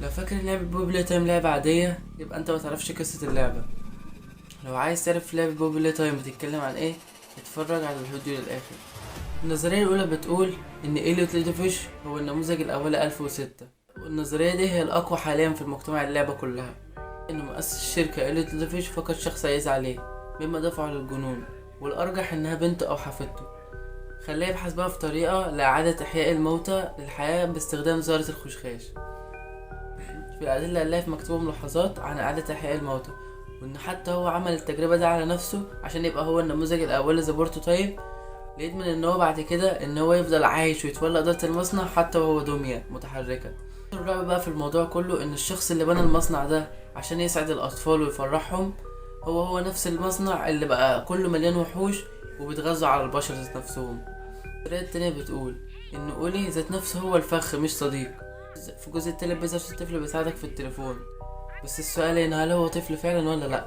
لو فاكر إن لعبة بوبلي تايم لعبة عادية يبقى انت متعرفش قصة اللعبة. لو عايز تعرف لعبة بوبلي تايم بتتكلم عن ايه، اتفرج على الفيديو للآخر. النظرية الأولى بتقول إن إليوت ليدوفيش هو النموذج الأولي 1006، والنظرية دي هي الأقوى حاليا في المجتمع اللعبة كلها. إن مؤسس الشركة إليوت ليدوفيش فقد شخص يعز عليه مما دفعه للجنون، والأرجح إنها بنته أو حفيدته. خلاه يبحث بقى في طريقة لإعادة إحياء الموتى للحياة باستخدام زهرة الخشخاش. في الأدلة اللي في مكتوبة ملاحظات عن إعادة إحياء الموتى، وإن حتى هو عمل التجربة دي على نفسه عشان يبقى هو النموذج الأول لزبورته. طيب ليدمن إن هو بعد كده إن هو يفضل عايش ويتولى إدارة المصنع حتى وهو دمية متحركة. الرعب بقى في الموضوع كله إن الشخص اللي بنى المصنع ده عشان يسعد الأطفال ويفرحهم هو نفس المصنع اللي بقى كله مليان وحوش وبيتغذوا على البشر ذات نفسهم. الطريقة التانية بتقول إن أولي ذات نفسه هو الفخ مش صديق. في الجزء التالت بيظهر الطفل بيساعدك في التليفون، بس السؤال هنا هل هو طفل فعلا ولا لأ.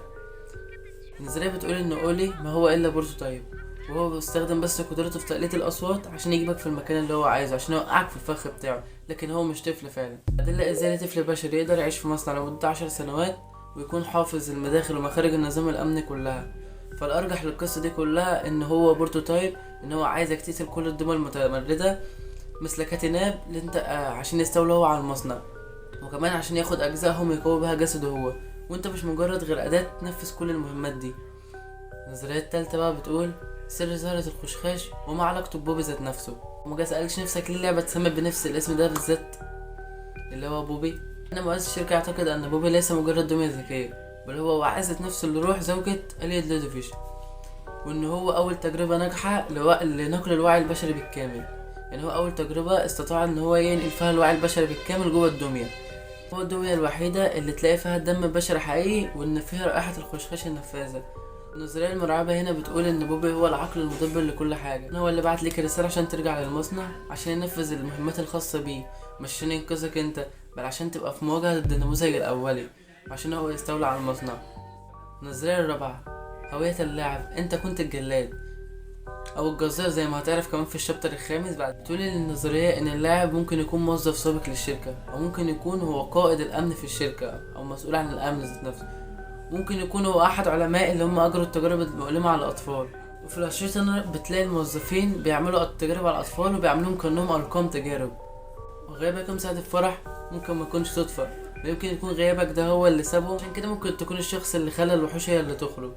النظرية بتقول إن أولي ما هو إلا بروتوتايب، وهو بيستخدم بس قدرته في تقليد الأصوات عشان يجيبك في المكان اللي هو عايزه، عشان يوقعك في الفخ بتاعه، لكن هو مش طفل فعلا. أدلة إزاي طفل بشري يقدر يعيش في مصنع لمدة 10 سنوات ويكون حافظ المداخل ومخارج النظام الأمني كلها. فالأرجح للقصة دي كلها إن هو بروتوتايب، إن هو عايزك تقتل كل الدمى المتمردة مثل كاتيناب انت عشان يستولى هو على المصنع، وكمان عشان ياخد اجزائهم يقوي بها جسده هو، وانت مش مجرد غير اداة تنفذ كل المهمات دي. النظرية التالتة بقى بتقول سر زهرة الخشخاش وما علاقته ببوبي ذات نفسه. وما سألش نفسك ليه اللعبة اتسمت بنفس الاسم ده بالذات اللي هو بوبي؟ انا مؤسس الشركة يعتقد ان بوبي ليس مجرد دمية ذكية، بل هو وعزة نفسه لروح زوجة إليوت ليدوفيش، وان هو اول تجربة ناجحة لنقل الوعي البشري بالكامل. يعني هو اول تجربة استطاع ان هو ينقل فيها الوعي البشري بالكامل جوه الدمية. هو الدمية الوحيدة اللي تلاقي فيها الدم البشري حقيقي، وان فيها رائحة الخشخاش النفاذة. النظرية المرعبة هنا بتقول ان بوبي هو العقل المدبر لكل حاجة، هو اللي بعت لك رسالة عشان ترجع للمصنع عشان ينفذ المهمات الخاصة بيه، مش عشان ينقذك انت، بل عشان تبقى في مواجهة ضد النموذج الاولي عشان هو يستولى على المصنع. النظرية الرابعة هوية اللاعب، انت كنت الجلاد او الجزار زي ما هتعرف كمان في الشابتر الخامس. بعد بتقول النظريه ان اللاعب ممكن يكون موظف سابق للشركه، او ممكن يكون هو قائد الامن في الشركه او مسؤول عن الامن ذات نفسه، ممكن يكون هو احد علماء اللي هم اجروا التجارب المؤلمه على الاطفال. وفي الاشرطه بتلاقي الموظفين بيعملوا التجارب على الاطفال وبيعملوهم كانهم ارقام تجارب. وغيابك يوم ساعه الفرح ممكن ما يكونش صدفه، يمكن يكون غيابك ده هو اللي سابه. عشان كده ممكن تكون الشخص اللي خلى الوحوش هي اللي تخرج،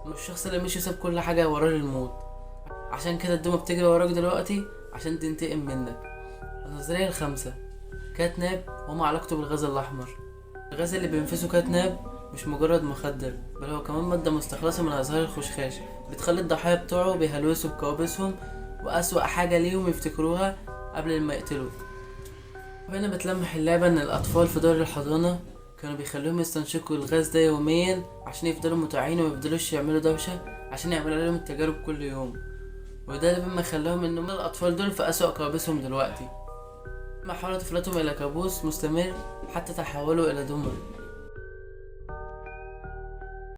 مش الشخص اللي مشي ساب كل حاجه وراه للموت. عشان كده الدمى بتجري وراك دلوقتي عشان تنتقم منك. النظرية الخامسة كاتناب وما علاقته بالغاز الأحمر. الغاز اللي بينفذه كاتناب مش مجرد مخدر، بل هو كمان مادة مستخلصة من أزهار الخشخاش، بتخلي الضحايا بتوعه بيهلوسوا بكوابيسهم وأسوأ حاجة ليهم يفتكروها قبل ما يقتلوا. وهنا بتلمح اللعبة إن الأطفال في دار الحضانة كانوا بيخلوهم يستنشقوا الغاز ده يوميا عشان يفضلوا متوعين وميفضلوش يعملوا دوشة، عشان يعملوا عليهم التجارب كل يوم. وده اللي خلاهم انهم الاطفال دول في اسوأ كوابيسهم دلوقتي، ما حاول طفولتهم الى كابوس مستمر حتى تحولوا الى دمى.